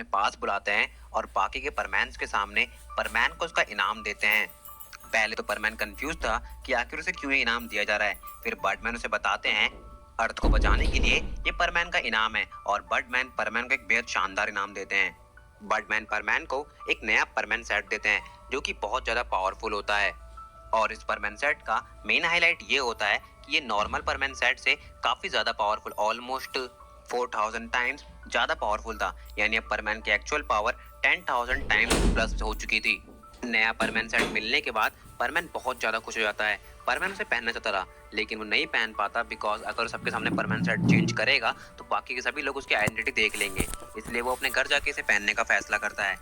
पास बुलाते हैं और बाकी के परमैन्स के सामने परमैन को उसका इनाम देते हैं। पहले तो परमैन कंफ्यूज था कि आखिर उसे क्यों ये इनाम दिया जा रहा है। फिर बर्डमैन उसे बताते हैं अर्थ को बचाने के लिए ये परमैन का इनाम है और बर्डमैन परमैन को एक बेहद शानदार इनाम देते हैं। बर्डमैन परमैन को एक नया परमैन सेट देते हैं जो कि बहुत ज्यादा पावरफुल होता है और इस परमैन सेट का मेन हाईलाइट ये होता है कि ये नॉर्मल परमैन सेट से काफी ज्यादा पावरफुल, ऑलमोस्ट 4000 टाइम्स ज्यादा पावरफुल था। यानी अब परमैन की एक्चुअल पावर 10,000 टाइम्स प्लस हो चुकी थी। नया परमैन सेट मिलने के बाद परमैन बहुत ज्यादा खुश हो जाता है। परमैन उसे पहनना चाहता था लेकिन वो नहीं पहन पाता बिकॉज अगर सबके सामने परमैन सेट चेंज करेगा तो बाकी के सभी लोग उसकी आइडेंटिटी देख लेंगे। इसलिए वो अपने घर जाके इसे पहनने का फैसला करता है।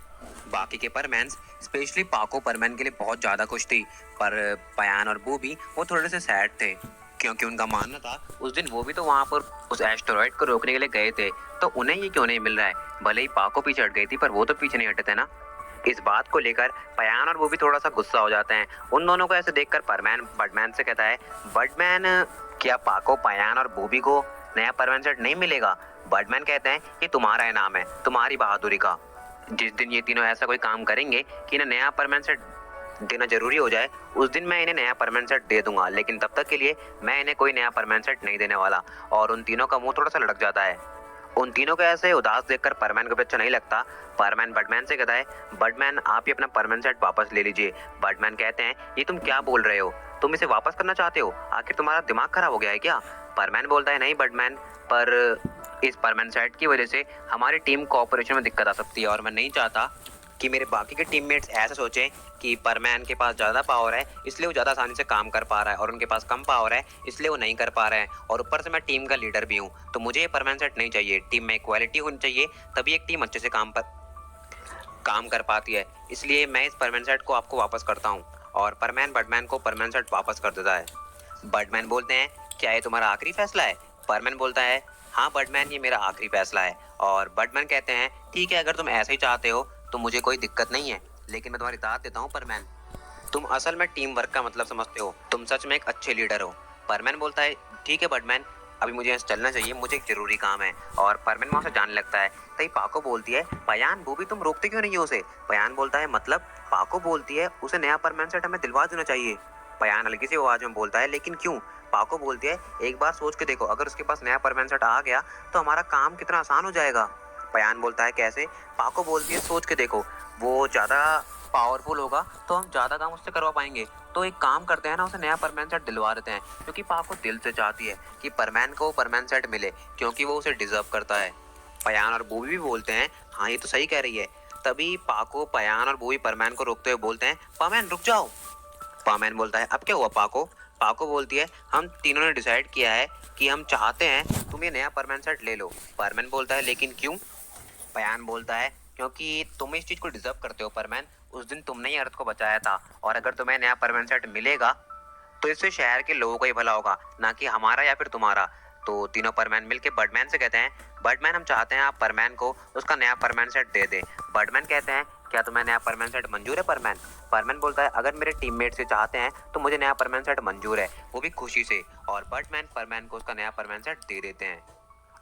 बाकी के परमैन्स स्पेशली पाको परमैन के लिए बहुत ज्यादा खुश थी, पर पयान और बूबी वो थोड़े से सैड थे क्योंकि उनका मानना था उस दिन वो भी तो वहां पर उस एस्टेरॉइड को रोकने के लिए गए थे, तो उन्हें ये क्यों नहीं मिल रहा है। भले ही पाको पीछे हट गई थी पर वो तो पीछे नहीं हटे थे ना। इस बात को लेकर पयान और वो भी थोड़ा सा गुस्सा हो जाते हैं। उन दोनों को ऐसे देखकर परमैन बर्डमैन से कहता है, बर्डमैन क्या पाको, पयान और बूबी को नया परमैन सेट नहीं मिलेगा? बर्डमैन कहते हैं ये तुम्हारा इनाम है, तुम्हारी बहादुरी का। जिस दिन ये तीनों ऐसा कोई काम करेंगे कि इन्हें नया परमैन सेट देना जरूरी हो जाए उस दिन मैं इन्हें नया परमैन सेट दे दूंगा, लेकिन तब तक के लिए मैं इन्हें कोई नया परमैन सेट नहीं देने वाला। और उन तीनों का मुंह थोड़ा सा लटक जाता है। उन तीनों को ऐसे उदास देखकर परमैन को भी अच्छा नहीं लगता। परमैन बर्डमैन से कहता है, बर्डमैन आप ही अपना परमैन सेट वापस ले लीजिए। बर्डमैन कहते हैं ये तुम क्या बोल रहे हो, तुम इसे वापस करना चाहते हो? आखिर तुम्हारा दिमाग खराब हो गया है क्या? परमैन बोलता है, नहीं बर्डमैन, पर इस परमैन सेट की वजह से हमारी टीम कोऑपरेशन में दिक्कत आ सकती है और मैं नहीं चाहता कि मेरे बाकी के टीममेट्स ऐसा सोचें कि परमैन के पास ज़्यादा पावर है इसलिए वो ज़्यादा आसानी से काम कर पा रहा है और उनके पास कम पावर है इसलिए वो नहीं कर पा रहे हैं, और ऊपर से मैं टीम का लीडर भी हूँ, तो मुझे ये परमैन सेट नहीं चाहिए। टीम में इक्वालिटी होनी चाहिए, तभी एक टीम अच्छे से काम कर पाती है। इसलिए मैं इस परमैन सेट को आपको वापस करता हूँ। और परमैन बर्डमैन को परमैन सेट वापस कर देता है। बर्डमैन बोलते हैं, क्या ये तुम्हारा आखिरी फैसला है? परमैन बोलता है, हाँ बर्डमैन, ये मेरा आखिरी फैसला है। और बर्डमैन कहते हैं, ठीक है, अगर तुम ऐसे ही चाहते हो तो मुझे कोई दिक्कत नहीं है, लेकिन मैं तुम्हारी दाद देता हूँ परमैन, तुम असल में टीम वर्क का मतलब समझते हो, तुम सच में एक अच्छे लीडर हो। परमैन बोलता है, ठीक है बर्डमैन, अभी मुझे यहाँ से चलना चाहिए, मुझे एक जरूरी काम है। और परमैन वहाँ से जाने लगता है। तभी पाको बोलती है, पयान बूबी तुम रोकते क्यों नहीं हो उसे? पयान बोलता है, मतलब? पाको बोलती है, उसे नया परमैन सेट हमें दिलवा देना चाहिए। पयान हल्की सी आवाज में बोलता है, लेकिन क्यों? पाको बोलती है, एक बार सोच के देखो, अगर उसके पास नया परमैन सेट आ गया तो हमारा काम कितना आसान हो जाएगा। पयान बोलता है, कैसे? पाको बोलती है, सोच के देखो, वो ज्यादा पावरफुल होगा तो हम ज्यादा काम उससे करवा पाएंगे। तो एक काम करते हैं ना, उसे नया परमैन सेट दिलवा देते हैं, क्योंकि पाको दिल से चाहती है कि परमैन को परमैन सेट मिले क्योंकि वो उसे डिजर्व करता है। पयान और बूबी भी बोलते हैं, हाँ ये तो सही कह रही है। तभी पाको, पयान और बूबी परमैन को रोकते हुए बोलते हैं, पामैन रुक जाओ। पामैन बोलता है, अब क्या हुआ पाको? पाको बोलती है, हम तीनों ने डिसाइड किया है कि हम चाहते हैं तुम ये नया परमैन सेट ले लो। परमैन बोलता है, लेकिन क्यों? पयान बोलता है, क्योंकि तुम इस चीज को डिजर्व करते हो परमैन, उस दिन तुमने ही अर्थ को बचाया था और अगर तुम्हें नया परमैन सेट मिलेगा तो इससे शहर के लोगों का ही भला होगा, ना कि हमारा या फिर तुम्हारा। तो तीनों परमैन मिलके बर्डमैन से कहते हैं, बर्डमैन हम चाहते हैं आप परमैन को उसका नया परमैन सेट दे दे। बर्डमैन कहते हैं, क्या तुम्हें नया परमैन सेट मंजूर है परमैन? परमैन बोलता है, अगर मेरे टीममेट से चाहते हैं तो मुझे नया परमैन सेट मंजूर है, वो भी खुशी से। और बर्डमैन परमैन को उसका नया परमैन सेट दे देते हैं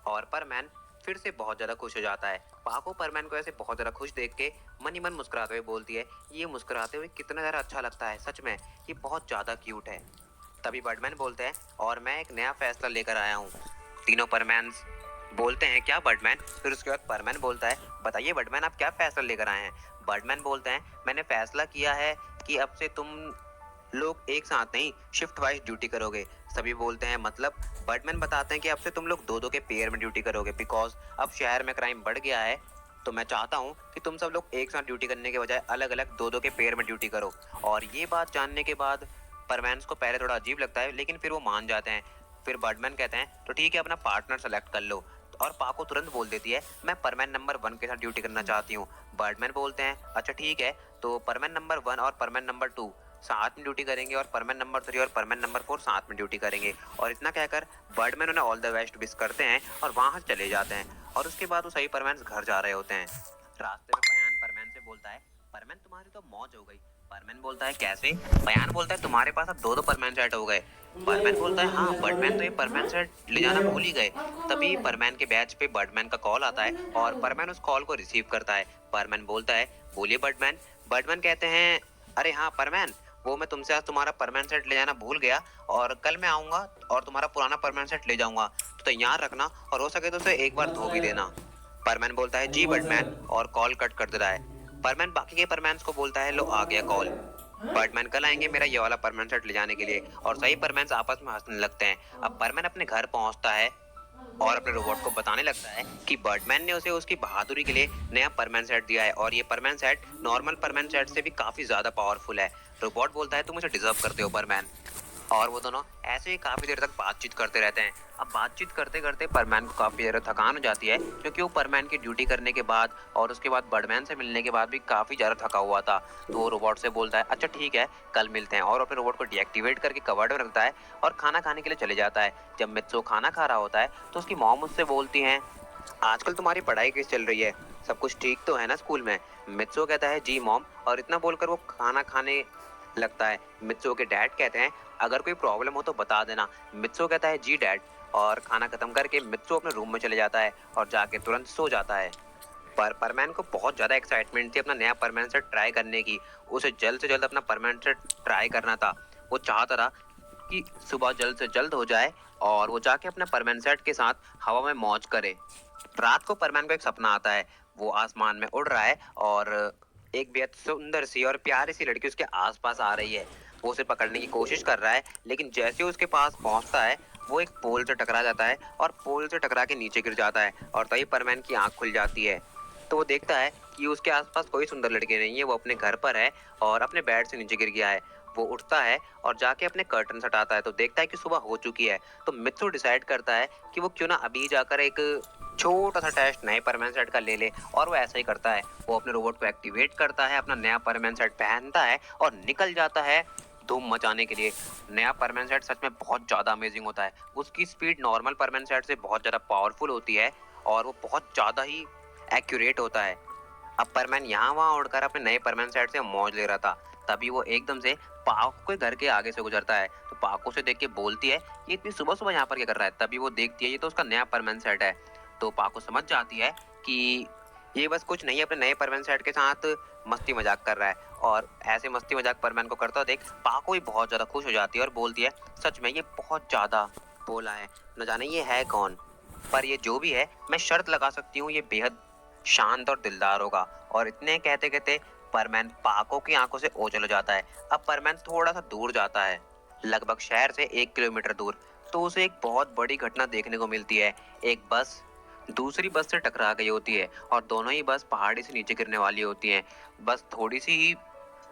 और परमैन फिर से बहुत ज्यादा खुश हो जाता है। पाको परमैन को ऐसे बहुत ज्यादा खुश देख के मन ही मन मुस्कुराते हुए बोलती है, ये मुस्कुराते हुए कितना ज्यादा अच्छा लगता है, सच में ये बहुत ज्यादा क्यूट है। तभी बर्डमैन बोलते हैं, और मैं एक नया फैसला लेकर आया हूँ। तीनों परमैन्स बोलते हैं, क्या बर्डमैन? फिर उसके बाद परमैन बोलता है, बताइए बर्डमैन आप क्या फैसला लेकर आए हैं? बर्डमैन बोलते हैं, मैंने फैसला किया है कि अब से तुम लोग एक साथ नहीं शिफ्ट वाइज ड्यूटी करोगे। सभी बोलते हैं, मतलब? बर्डमैन बताते हैं कि अब से तुम लोग दो दो के पेयर में ड्यूटी करोगे बिकॉज अब शहर में क्राइम बढ़ गया है, तो मैं चाहता हूँ कि तुम सब लोग एक साथ ड्यूटी करने के बजाय अलग अलग दो दो के पेयर में ड्यूटी करो। और ये बात जानने के बाद परमैन्स को पहले थोड़ा अजीब लगता है लेकिन फिर वो मान जाते हैं। फिर बर्डमैन कहते हैं, तो ठीक है, अपना पार्टनर सेलेक्ट कर लो। और पाको तुरंत बोल देती है, मैं परमैन नंबर 1 के साथ ड्यूटी करना चाहती हूँ। बर्डमैन बोलते हैं, अच्छा ठीक है, तो परमैन नंबर 1 और परमैन नंबर 2 साथ में ड्यूटी करेंगे और परमैन नंबर 3 और परमैन नंबर 4 साथ में ड्यूटी करेंगे। और इतना कहकर बर्डमैन उन्हें ऑल द बेस्ट विश करते हैं और वहां से चले जाते हैं। और उसके बाद वो सही परमैन घर जा रहे होते हैं। रास्ते में पयान परमैन से बोलता है, परमैन तुम्हारी तो मौज हो गई, परमैन बोलता है कैसे? बयान बोलता है तुम्हारे पास अब 2-2 परमैन सेट हो गए। परमैन बोलता है हाँ, बर्डमैन तो ये परमैन सेट ले जाना भूल ही गए। तभी परमैन के बैच पे बर्डमैन का कॉल आता है और परमैन उस कॉल को रिसीव करता है। परमैन बोलता है बोलिए बर्डमैन। बर्डमैन कहते हैं अरे हाँ परमैन, वो मैं तुमसे आज तुम्हारा परमैन सेट ले जाना भूल गया और कल मैं आऊंगा और तुम्हारा पुराना परमैन सेट ले जाऊंगा, तो तैयार रखना और हो सके तो उसे एक बार धो भी देना। परमैन बोलता है जी बर्डमैन और कॉल कट कर देता है। परमैन बाकी के परमैन्स को बोलता है लो आ गया कॉल। बर्डमैन कल आएंगे मेरा ये वाला परमैन सेट ले जाने के लिए और सही परमैन्स आपस में हंसने लगते हैं। अब परमैन अपने घर पहुंचता है और अपने रोबोट को बताने लगता है कि बर्डमैन ने उसे उसकी बहादुरी के लिए नया परमैन सेट दिया है और ये परमैन सेट नॉर्मल परमैन सेट से भी काफी ज्यादा पावरफुल है। रोबोट बोलता है तुम इसे डिजर्व करते हो परमैन। और वो दोनों ऐसे ही काफी देर तक बातचीत करते रहते हैं। अब बातचीत करते करते परमैन को काफी ज्यादा थकान हो जाती है क्योंकि वो परमैन की ड्यूटी करने के बाद और उसके बाद बर्डमैन से मिलने के बाद भी काफी ज्यादा थका हुआ था। तो वो रोबोट से बोलता है अच्छा ठीक है कल मिलते हैं और अपने रोबोट को डीएक्टिवेट करके कवर्ड में रखता है और खाना खाने के लिए चले जाता है। जब मित्सो खाना खा रहा होता है तो उसकी मॉम उससे बोलती है आजकल तुम्हारी पढ़ाई कैसी चल रही है, सब कुछ ठीक तो है ना स्कूल में? मित्सो कहता है जी मॉम और इतना बोलकर वो खाना खाने लगता है। मित्सो के डैड कहते हैं अगर कोई प्रॉब्लम हो तो बता देना। मित्सो कहता है जी डैड और खाना खत्म करके मित्सो अपने रूम में चले जाता है और जाके तुरंत सो जाता है। पर परमैन को बहुत ज्यादा एक्साइटमेंट थी अपना नया परमानेंट सेट ट्राई करने की। उसे जल्द से जल्द अपना परमानेंट सेट ट्राई करना था। वो चाहता था कि सुबह जल्द से जल्द हो जाए और वो जाके अपने परमानेंट सेट के साथ हवा में मौज करे। रात को परमैन को एक सपना आता है। वो आसमान में उड़ रहा है और एक बेहद सुंदर सी और प्यारी सी लड़की उसके आसपास आ रही है। वो उसे पकड़ने की कोशिश कर रहा है लेकिन जैसे ही उसके पास पहुंचता है वो एक पोल से टकरा जाता है और पोल से टकरा के नीचे गिर जाता है और तभी परमैन की आंख खुल जाती है। तो वो देखता है कि उसके आसपास कोई सुंदर लड़की नहीं है, वो अपने घर पर है और अपने बेड से नीचे गिर गया है। वो उठता है और जाके अपने कर्टन हटाता है तो देखता है कि सुबह हो चुकी है। तो मित्सु डिसाइड करता है कि वो क्यों ना अभी जाकर एक छोटा सा टेस्ट नए परमानेंट सेट का ले ले और वो ऐसा ही करता है। वो अपने रोबोट को एक्टिवेट करता है, अपना नया परमानेंट सेट पहनता है और निकल जाता है धूम मचाने के लिए। नया परमानेंट सेट सच में बहुत ज्यादा अमेजिंग होता है। उसकी स्पीड नॉर्मल परमानेंट सेट से बहुत ज्यादा पावरफुल होती है और वो बहुत ज्यादा ही एक्यूरेट होता है। अब परमैन यहाँ वहाँ उड़कर अपने नए परमैन सेट से मौज ले रहा था। तभी वो एकदम से पाको के घर के आगे से गुजरता है तो पाको से देख के बोलती है ये इतनी सुबह सुबह यहाँ पर क्या कर रहा है? तभी वो देखती है ये तो उसका नया परमैन सेट है। तो पाको समझ जाती है कि ये बस कुछ नहीं है, अपने नए परमैन सेट के साथ मस्ती मजाक कर रहा है। और ऐसे मस्ती मजाक परमैन को करता देख पाको भी बहुत ज्यादा खुश हो जाती है और बोलती है सच में ये बहुत ज्यादा भोला है, न जाने ये है कौन, पर ये जो भी है मैं शर्त लगा सकती हूँ ये बेहद शांत और दिलदार होगा। और इतने कहते कहते परमैन पाको की आंखों से ओझल हो जाता है। अब परमैन थोड़ा सा दूर जाता है, लगभग शहर से 1 किलोमीटर दूर। तो उसे एक बहुत बड़ी घटना देखने को मिलती है। एक बस दूसरी बस से टकरा गई होती है और दोनों ही बस पहाड़ी से नीचे गिरने वाली होती हैं। बस थोड़ी सी ही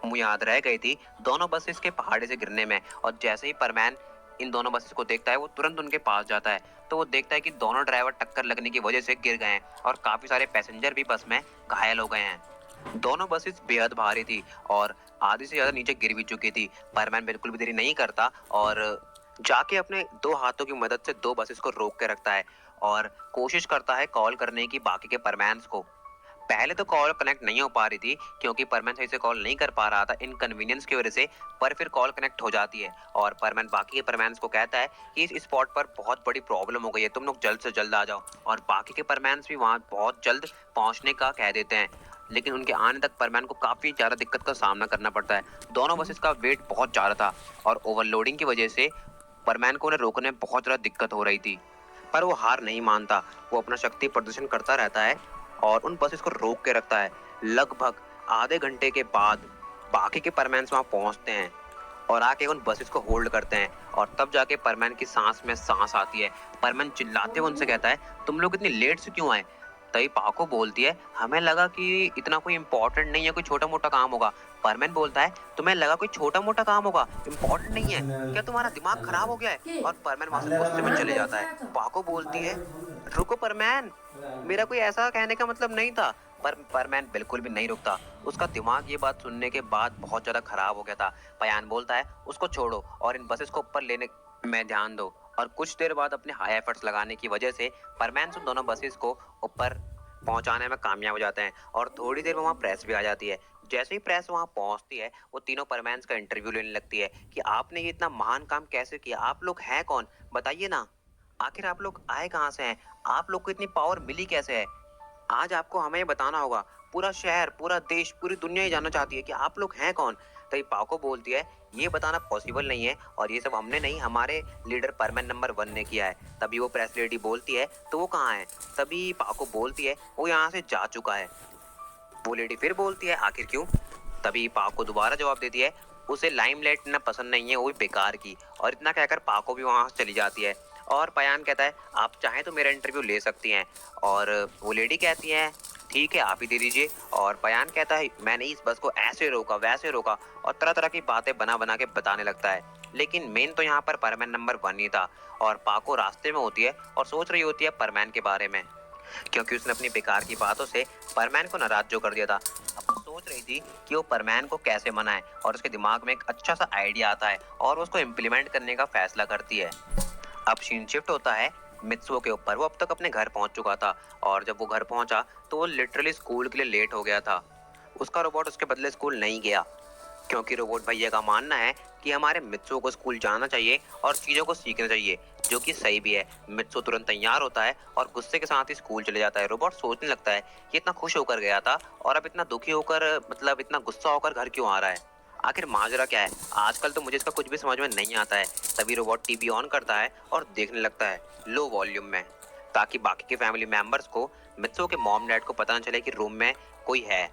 मुझे याद रह गई थी दोनों बसेस के पहाड़ी से गिरने में। और जैसे ही परमैन इन दोनों बसेस को देखता है वो तुरंत उनके पास जाता है। तो वो देखता है कि दोनों ड्राइवर टक्कर लगने की वजह से गिर गए हैं और काफी सारे पैसेंजर भी बस में घायल हो गए हैं। दोनों बसेस बेहद भारी थी और आधी से ज्यादा नीचे गिर भी चुकी थी। परमैन बिल्कुल भी देरी नहीं करता और जाके अपने दो हाथों की मदद से दो बसेस को रोक के रखता है और कोशिश करता है कॉल करने की बाकी के परमैन्स को। पहले तो कॉल कनेक्ट नहीं हो पा रही थी क्योंकि परमैन सही से कॉल नहीं कर पा रहा था इनकन्वीनियंस की वजह से। पर फिर कॉल कनेक्ट हो जाती है और परमैन बाकी के परमैन्स को कहता है कि इस स्पॉट पर बहुत बड़ी प्रॉब्लम हो गई है, तुम लोग जल्द से जल्द आ जाओ। और बाकी के परमैन्स भी वहाँ बहुत जल्द पहुँचने का कह देते हैं लेकिन उनके आने तक परमैन को काफी ज्यादा दिक्कत का सामना करना पड़ता है। दोनों बसेस का वेट बहुत ज्यादा था और ओवरलोडिंग की वजह से परमैन को उन्हें रोकने में बहुत ज्यादा दिक्कत हो रही थी। पर वो हार नहीं मानता, वो अपना शक्ति प्रदर्शन करता रहता है और उन बसेस को रोक के रखता है। लगभग आधे घंटे के बाद बाकी के परमैन्स वहां पहुंचते हैं और आके उन बसेस को होल्ड करते हैं और तब जाके परमैन की सांस में सांस आती है। परमैन चिल्लाते हुए उनसे कहता है तुम लोग इतनी लेट से क्यों आए? तभी पाको बोलती है हमें लगा कि इतना कोई इम्पोर्टेंट नहीं है, कोई छोटा मोटा काम होगा। परमैन बोलता है तुम्हें लगा कोई छोटा मोटा काम होगा, इम्पोर्टेंट नहीं है क्या? तुम्हारा दिमाग खराब हो गया है? और परमैन वहां से गुस्से में चले जाता है। पाको बोलती है रुको परमैन, मेरा कोई ऐसा कहने का मतलब नहीं था। पर परमैन बिल्कुल भी नहीं रुकता। उसका दिमाग ये बात सुनने के बाद बहुत ज्यादा खराब हो गया था। पयान बोलता है उसको छोड़ो और इन बसेस को ऊपर लेने में ध्यान दो। और कुछ देर बाद अपने हाई एफर्ट्स लगाने की वजह से परमैन उन दोनों बसेस को ऊपर पहुंचाने में कामयाब हो जाते हैं और थोड़ी देर में वहाँ प्रेस भी आ जाती है। जैसे ही प्रेस वहाँ पहुंचती है, वो तीनों परमैन्स का इंटरव्यू लेने लगती है कि आपने ये इतना महान काम कैसे किया, आप लोग हैं कौन, बताइए ना, आखिर आप लोग आए कहाँ से हैं, आप लोग को इतनी पावर मिली कैसे है, आज आपको हमें बताना होगा, पूरा शहर, पूरा देश, पूरी दुनिया ही जानना चाहती है कि आप लोग हैं कौन। तभी पाको बोलती है ये बताना पॉसिबल नहीं है और ये सब हमने नहीं, हमारे लीडर परमैन नंबर 1 ने किया है। तभी वो प्रेस लेडी बोलती है तो वो कहाँ है। तभी पाको बोलती है वो यहाँ से जा चुका है। वो लेडी फिर बोलती है आखिर क्यों। तभी पाको दोबारा जवाब देती है उसे लाइमलाइट ना पसंद नहीं है, वो भी बेकार की। और इतना कहकर पाको भी वहां से चली जाती है। और पयान कहता है आप चाहें तो मेरा इंटरव्यू ले सकती हैं। और वो लेडी कहती है ठीक है आप ही दे दीजिए। और पयान कहता है मैंने इस बस को ऐसे रोका वैसे रोका और तरह तरह की बातें बना बना के बताने लगता है। लेकिन मेन तो यहाँ पर परमैन नंबर 1 ही था। और पाको रास्ते में होती है और सोच रही होती है परमैन के बारे में, क्योंकि उसने अपनी बेकार की बातों से परमैन को नाराज जो कर दिया था। अब वो सोच रही थी कि वो परमैन को कैसे मनाए और उसके दिमाग में एक अच्छा सा आइडिया आता है और वो उसको इम्प्लीमेंट करने का फैसला करती है। अब सीन शिफ्ट होता है मित्सुओ के ऊपर। वो अब तक अपने घर पहुंच चुका था और जब वो घर पहुंचा तो वो लिटरली स्कूल के लिए लेट हो गया था। उसका रोबोट उसके बदले स्कूल नहीं गया, क्योंकि रोबोट भैया का मानना है कि हमारे मित्सुओ को स्कूल जाना चाहिए और चीजों को सीखना चाहिए, जो कि सही भी है। मित्सु तुरंत तैयार होता है और गुस्से के साथ ही स्कूल चले जाता है। रोबोट सोचने लगता है कि इतना खुश होकर गया था और अब इतना दुखी होकर, मतलब इतना गुस्सा होकर घर क्यों आ रहा है, आखिर माजरा क्या है, आजकल तो मुझे इसका कुछ भी समझ में नहीं आता है। तभी रोबोट टीवी ऑन करता है और देखने लगता है लो वॉल्यूम में, ताकि बाकी के फैमिली मेंबर्स को, मित्सु के मॉम डैड को पता न चले कि रूम में कोई है।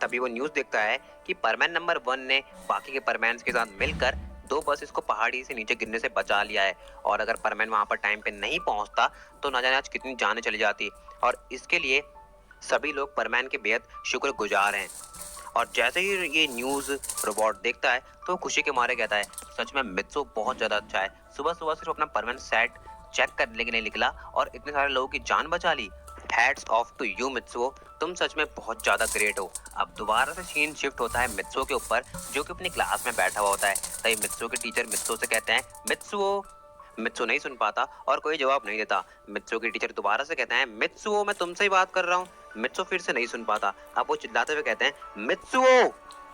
तभी वो न्यूज देखता है कि परमैन नंबर 1 ने बाकी के परमैन्स के साथ मिलकर 2 बसेस को पहाड़ी से नीचे गिरने से बचा लिया है। और अगर परमैन वहां पर टाइम पे नहीं पहुंचता तो न जाने आज कितनी जानें चली जाती। और इसके लिए सभी लोग परमैन के बेहद शुक्रगुजार हैं। और जैसे ही ये न्यूज रोबोट देखता है तो खुशी के मारे कहता है सच में मित्सु बहुत ज्यादा अच्छा है, सुबह सुबह सिर्फ अपना परमानेंट सेट चेक करने के लिए निकला और इतने सारे लोगों की जान बचा ली। Hats off to you Mitsuo, तुम सच में बहुत ज्यादा ग्रेट हो। अब दोबारा से सीन शिफ्ट होता है मित्सुओ के ऊपर, जो कि अपनी क्लास में बैठा हुआ होता है। तभी मित्सुओ के टीचर मित्सुओ से कहते हैं मित्सुओ। मित्सु नहीं सुन पाता और कोई जवाब नहीं देता। मित्सु की टीचर दोबारा से कहते हैं मित्सुओ मैं तुमसे ही बात कर रहा हूँ। मित्सु फिर से नहीं सुन पाता। अब वो चिल्लाते हुए कहते हैं मित्सुओ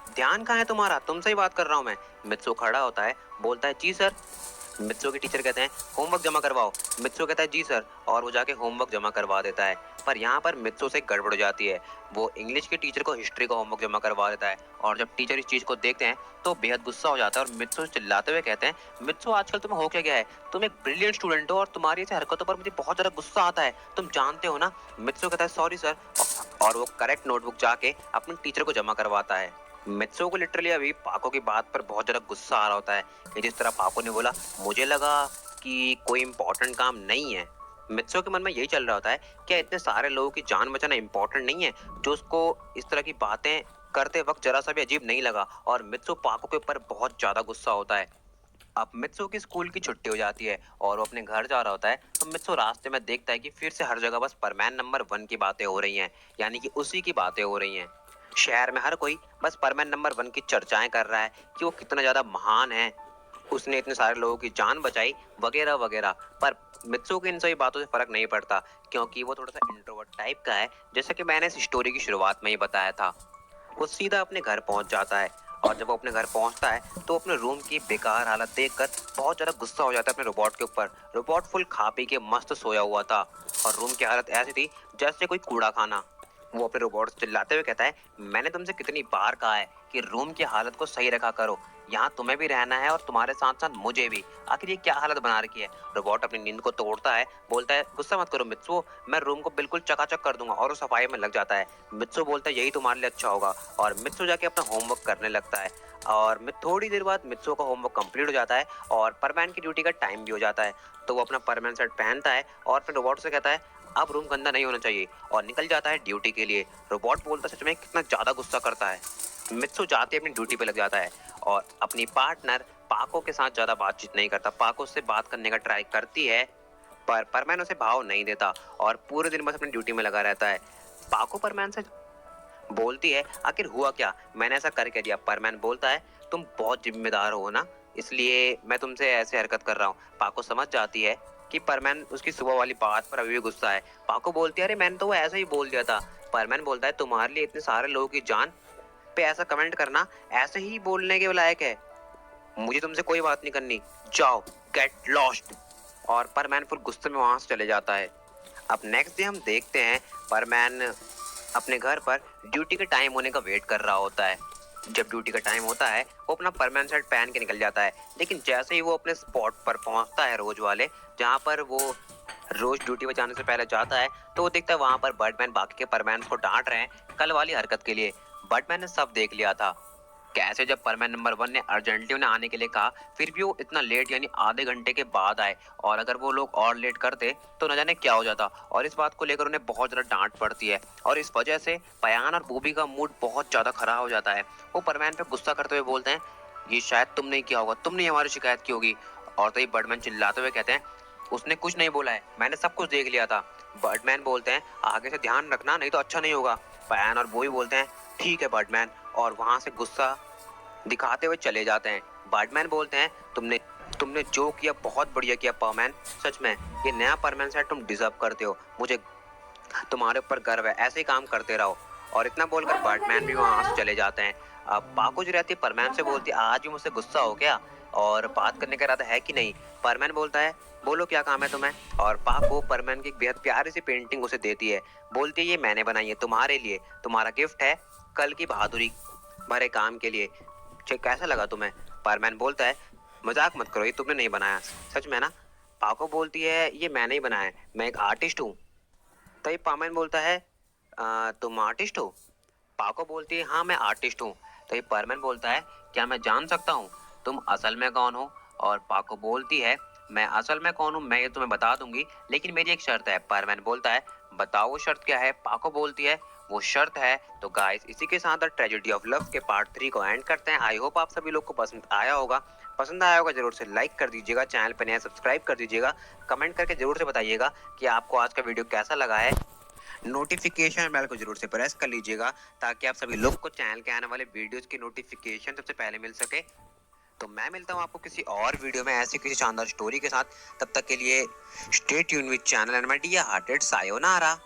ध्यान कहाँ है तुम्हारा, तुमसे ही बात कर रहा हूँ मैं। मित्सु खड़ा होता है, बोलता है जी सर। मित्सु के टीचर कहते हैं होमवर्क जमा करवाओ। मित्सु कहता है जी सर और वो जाके होमवर्क जमा करवा देता है। पर यहाँ पर मित्सु से गड़बड़ हो जाती है। वो इंग्लिश के टीचर को हिस्ट्री का होमवर्क जमा करवा देता है और जब टीचर इस चीज को देखते हैं तो बेहद गुस्सा हो जाता है और मित्सु से चिल्लाते हुए कहते हैं मित्सु आजकल तुम्हें हो क्या गया है, तुम एक ब्रिलियंट स्टूडेंट हो और तुम्हारी ऐसी हरकतों पर मुझे बहुत ज्यादा गुस्सा आता है, तुम जानते हो ना। मित्सु कहता है सॉरी सर और वो करेक्ट नोटबुक जाके अपने टीचर को जमा करवाता है। मित्सु को लिटरली अभी पाको की बात पर बहुत ज्यादा गुस्सा आ रहा होता है कि जिस तरह पाको ने बोला मुझे लगा कि कोई इंपॉर्टेंट काम नहीं है। मित्सु के मन में यही चल रहा होता है क्या इतने सारे लोगों की जान बचाना इंपॉर्टेंट नहीं है, जो उसको इस तरह की बातें करते वक्त जरा सा भी अजीब नहीं लगा। और मित्सु पाको के ऊपर बहुत ज्यादा गुस्सा होता है। अब मित्सु की स्कूल की छुट्टी हो जाती है और वो अपने घर जा रहा होता है तो मित्सु रास्ते में देखता है कि फिर से हर जगह बस परमैन नंबर 1 की बातें हो रही हैं, यानी कि उसी की बातें हो रही हैं। शहर में हर कोई बस परमैन नंबर 1 की चर्चाएं कर रहा है कि वो कितना ज्यादा महान है, उसने इतने सारे लोगों की जान बचाई वगैरह वगैरह। पर मित्सु को इन सभी बातों से फर्क नहीं पड़ता, क्योंकि वो थोड़ा सा इंट्रोवर्ट टाइप का है, जैसा कि मैंने इस स्टोरी की शुरुआत में ही बताया था। वो सीधा अपने घर पहुंच जाता है और जब वो अपने घर पहुंचता है तो अपने रूम की बेकार हालत देखकर बहुत ज्यादा गुस्सा हो जाता है अपने रोबोट के ऊपर। रोबोट फुल खा पी के मस्त सोया हुआ था और रूम की हालत ऐसी थी जैसे कोई कूड़ा खाना। वो अपने रोबोट से चिल्लाते हुए कहता है मैंने तुमसे कितनी बार कहा है कि रूम की हालत को सही रखा करो, यहाँ तुम्हें भी रहना है और तुम्हारे साथ साथ मुझे भी, आखिर ये क्या हालत बना रखी है। रोबोट अपनी नींद को तोड़ता है, बोलता है गुस्सा मत करो मित्सु, मैं रूम को बिल्कुल चकाचक कर दूंगा, और वो सफाई में लग जाता है। मित्सु बोलता है यही तुम्हारे लिए अच्छा होगा और मित्सु जाके अपना होमवर्क करने लगता है। और थोड़ी देर बाद मित्सु का होमवर्क कंप्लीट हो जाता है और परमैन की ड्यूटी का टाइम भी हो जाता है। तो वो अपना परमैन सेट पहनता है और फिर रोबोट से कहता है अब रूम गंदा नहीं होना चाहिए और निकल जाता है ड्यूटी के लिए। रोबोट बोलता है सच में कितना ज्यादा गुस्सा करता है। मित्सु जाते अपनी ड्यूटी पे लग जाता है और अपनी पार्टनर पाको के साथ ज्यादा बातचीत नहीं करता। पाको से बात करने का ट्राई करती है पर परमैन उसे भाव नहीं देता और पूरे दिन बस अपनी ड्यूटी में लगा रहता है। पाको परमैन से बोलती है आखिर हुआ क्या, मैंने ऐसा करके दिया। परमैन बोलता है तुम बहुत जिम्मेदार हो ना, इसलिए मैं तुमसे ऐसे हरकत कर रहा हूँ। पाको समझ जाती है कि परमैन उसकी सुबह वाली बात पर अभी भी गुस्सा है। पाको बोलती है अरे मैंने तो वो ऐसा ही बोल दिया था। परमैन बोलता है तुम्हारे लिए इतने सारे लोगों की जान पे ऐसा कमेंट करना ऐसे ही बोलने के लायक है, मुझे तुमसे कोई बात नहीं करनी, जाओ गेट लॉस्ट। और परमैन फिर गुस्से में वहां से चले जाता है। अब नेक्स्ट डे हम देखते हैं परमैन अपने घर पर ड्यूटी के टाइम होने का वेट कर रहा होता है। जब ड्यूटी का टाइम होता है वो अपना परमानेंट शर्ट पहन के निकल जाता है, लेकिन जैसे ही वो अपने स्पॉट पर पहुंचता है रोज वाले, जहां पर वो रोज ड्यूटी पे जाने से पहले जाता है, तो वो देखता है वहां पर बर्डमैन बाकी के परमैन को डांट रहे हैं कल वाली हरकत के लिए। बर्डमैन ने सब देख लिया था, कैसे जब परमैन नंबर 1 ने अर्जेंटली उन्हें आने के लिए कहा, फिर भी वो इतना लेट यानी आधे घंटे के बाद आए, और अगर वो लोग और लेट करते तो न जाने क्या हो जाता। और इस बात को लेकर उन्हें बहुत ज्यादा डांट पड़ती है, और इस वजह से पयान और बूबी का मूड बहुत ज्यादा खराब हो जाता है। वो परमैन पे गुस्सा करते हुए बोलते हैं ये शायद तुमने ही किया होगा, तुमने ही हमारी शिकायत की होगी। और तो ये बर्डमैन चिल्लाते हुए कहते हैं उसने कुछ नहीं बोला है, मैंने सब कुछ देख लिया था। बर्डमैन बोलते हैं आगे से ध्यान रखना, नहीं तो अच्छा नहीं होगा। पयान और बूबी बोलते हैं ठीक है बर्डमैन, और वहां से गुस्सा दिखाते हुए चले जाते हैं। बार्डमैन बोलते हैं तुमने तुमने जो किया बहुत बढ़िया किया परमैन, सच में ये नया परमैन सेट तुम डिजर्व करते हो, मुझे तुम्हारे ऊपर गर्व है, ऐसे ही काम करते रहो। और इतना बोलकर बार्डमैन भी वहां से चले जाते हैं। अब पाको जो रहती है परमैन से बोलती है आज भी मुझसे गुस्सा हो गया और बात करने का इरादा है कि नहीं। परमैन बोलता है बोलो क्या काम है तुम्हें। और पाको परमैन की एक बेहद प्यारी सी पेंटिंग उसे देती है, बोलती है ये मैंने बनाई है तुम्हारे लिए, तुम्हारा गिफ्ट है कल की बहादुरी भरे काम के लिए, कैसा लगा तुम्हें। परमैन बोलता है मजाक मत करो, ये तुमने नहीं बनाया, सच में ना। पाको बोलती है ये मैंने ही बनाया है, मैं एक आर्टिस्ट हूँ। तभी परमैन बोलता है तुम आर्टिस्ट हो। पाको बोलती है हाँ मैं आर्टिस्ट हूँ। तभी परमैन बोलता है क्या मैं जान सकता हूँ तुम असल में कौन हो। और पाको बोलती है मैं असल में कौन हूँ मैं ये तुम्हें बता दूंगी, लेकिन मेरी एक शर्त है। परमैन बोलता है बताओ वो शर्त क्या है। पाको बोलती है वो शर्त है। तो गाइस इसी के साथ द ट्रेजेडी ऑफ लव के पार्ट 3 को एंड करते हैं। आई होप आप सभी लोग को पसंद आया होगा। पसंद आया होगा जरूर से लाइक कर दीजिएगा, चैनल पर नया सब्सक्राइब कर दीजिएगा, कमेंट करके जरूर से बताइएगा कि आपको आज का वीडियो कैसा लगा है। नोटिफिकेशन बेल को जरूर से प्रेस कर लीजिएगा ताकि आप सभी लोग को चैनल के आने वाले वीडियोस की नोटिफिकेशन सबसे पहले मिल सके। तो मैं मिलता हूँ आपको किसी और वीडियो में ऐसी किसी शानदार स्टोरी के साथ। तब तक के लिए stay tune with channel and my dear hearted sayonara.